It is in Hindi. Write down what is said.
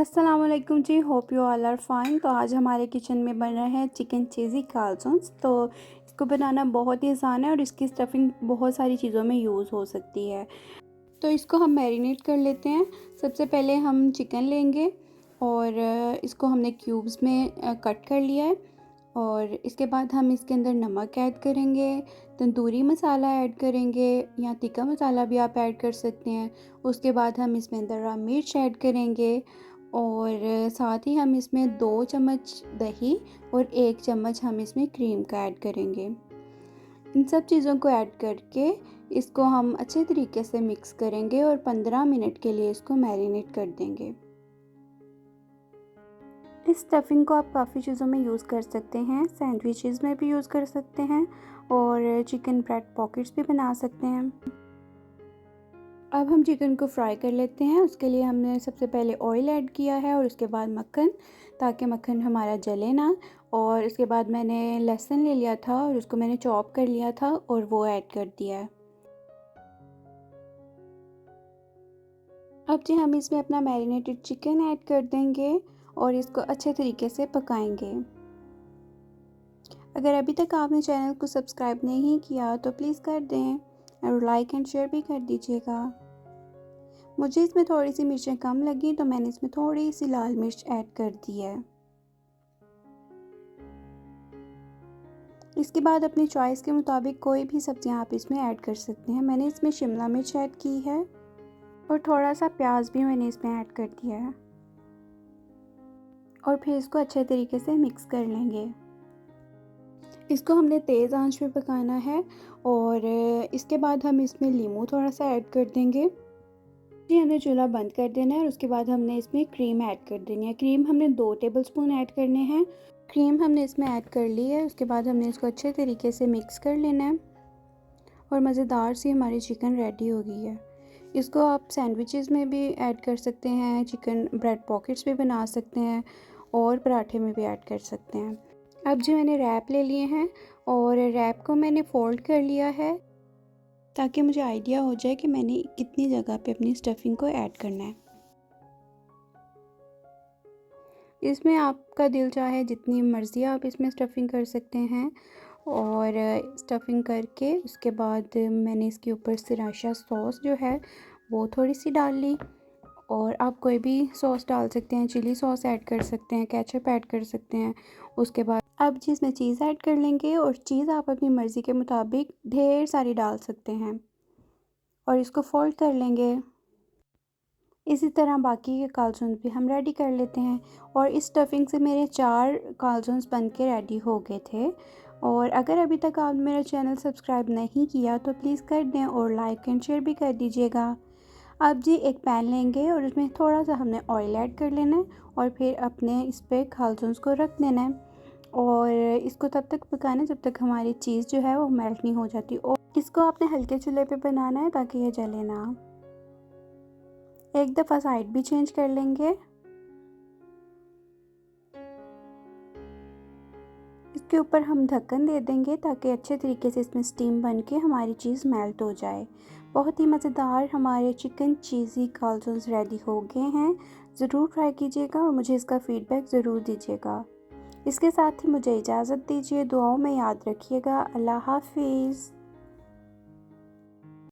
अस्सलाम वालेकुम जी, hope you all are fine. तो आज हमारे किचन में बन रहे हैं चिकन चीज़ी काल्ज़ोन्स। तो इसको बनाना बहुत ही आसान है और इसकी स्टफिंग बहुत सारी चीज़ों में यूज़ हो सकती है। तो इसको हम मैरिनेट कर लेते हैं। सबसे पहले हम चिकन लेंगे और इसको हमने क्यूब्स में कट कर लिया है। और इसके बाद हम इसके अंदर नमक ऐड करेंगे, तंदूरी मसाला ऐड करेंगे या तिक्का मसाला भी आप ऐड कर सकते हैं। उसके बाद हम इसमें अंदर मिर्च ऐड करेंगे और साथ ही हम इसमें 2 चम्मच दही और 1 चम्मच हम इसमें क्रीम का ऐड करेंगे। इन सब चीज़ों को ऐड करके इसको हम अच्छे तरीके से मिक्स करेंगे और 15 मिनट के लिए इसको मैरिनेट कर देंगे। इस स्टफिंग को आप काफ़ी चीज़ों में यूज़ कर सकते हैं, सैंडविचेस में भी यूज़ कर सकते हैं और चिकन ब्रेड पॉकेट्स भी बना सकते हैं। अब हम चिकन को फ्राई कर लेते हैं। उसके लिए हमने सबसे पहले ऑयल ऐड किया है और उसके बाद मक्खन, ताकि मक्खन हमारा जले ना। और उसके बाद मैंने लहसुन ले लिया था और उसको मैंने चॉप कर लिया था और वो ऐड कर दिया है। अब जी हम इसमें अपना मैरिनेटेड चिकन ऐड कर देंगे और इसको अच्छे तरीके से पकाएंगे। अगर अभी तक आपने चैनल को सब्सक्राइब नहीं किया तो प्लीज़ कर दें और लाइक एंड शेयर भी कर दीजिएगा। मुझे इसमें थोड़ी सी मिर्चें कम लगी तो मैंने इसमें थोड़ी सी लाल मिर्च ऐड कर दी है। इसके बाद अपनी चॉइस के मुताबिक कोई भी सब्जियां आप इसमें ऐड कर सकते हैं। मैंने इसमें शिमला मिर्च ऐड की है और थोड़ा सा प्याज भी मैंने इसमें ऐड कर दिया है और फिर इसको अच्छे तरीके से मिक्स कर लेंगे। इसको हमने तेज़ आंच पे पकाना है और इसके बाद हम इसमें नींबू थोड़ा सा ऐड कर देंगे। जी हमने चूल्हा बंद कर देना है और उसके बाद हमने इसमें क्रीम ऐड कर देनी है। क्रीम हमने 2 टेबलस्पून ऐड करने हैं। क्रीम हमने इसमें ऐड कर ली है। उसके बाद हमने इसको अच्छे तरीके से मिक्स कर लेना है और मज़ेदार सी हमारी चिकन रेडी हो गई है। इसको आप सैंडविचेस में भी ऐड कर सकते हैं, चिकन ब्रेड पॉकेट्स भी बना सकते हैं और पराठे में भी ऐड कर सकते हैं। अब जो मैंने रैप ले लिए हैं और रैप को मैंने फ़ोल्ड कर लिया है ताकि मुझे आइडिया हो जाए कि मैंने कितनी जगह पे अपनी स्टफिंग को ऐड करना है। इसमें आपका दिल चाहे जितनी मर्ज़ी आप इसमें स्टफिंग कर सकते हैं। और स्टफिंग करके उसके बाद मैंने इसके ऊपर सिराशा सॉस जो है वो थोड़ी सी डाल ली। और आप कोई भी सॉस डाल सकते हैं, चिली सॉस ऐड कर सकते हैं, केचप ऐड कर सकते हैं। उसके बाद अब जी इसमें चीज़ ऐड कर लेंगे और चीज़ आप अपनी मर्ज़ी के मुताबिक ढेर सारी डाल सकते हैं और इसको फोल्ड कर लेंगे। इसी तरह बाकी के काल्ज़ोन्स भी हम रेडी कर लेते हैं। और इस स्टफिंग से मेरे 4 काल्ज़ोन्स बन के रेडी हो गए थे। और अगर अभी तक आपने मेरा चैनल सब्सक्राइब नहीं किया तो प्लीज़ कर दें और लाइक एंड शेयर भी कर दीजिएगा। अब जी एक पैन लेंगे और उसमें थोड़ा सा हमने ऑयल ऐड कर लेना है और फिर अपने इस पर काल्ज़ोन्स को रख देना है और इसको तब तक पकाना है जब तक हमारी चीज़ जो है वो मेल्ट नहीं हो जाती। और इसको आपने हल्के चूल्हे पे बनाना है ताकि ये जले ना। एक दफ़ा साइड भी चेंज कर लेंगे। इसके ऊपर हम ढक्कन दे देंगे ताकि अच्छे तरीके से इसमें स्टीम बन के हमारी चीज़ मेल्ट हो जाए। बहुत ही मज़ेदार हमारे चिकन चीज़ी काल्ज़ोन्स रेडी हो गए हैं। ज़रूर ट्राई कीजिएगा और मुझे इसका फ़ीडबैक ज़रूर दीजिएगा। इसके साथ ही मुझे इजाज़त दीजिए। दुआओं में याद रखिएगा। अल्लाह हाफ़िज़।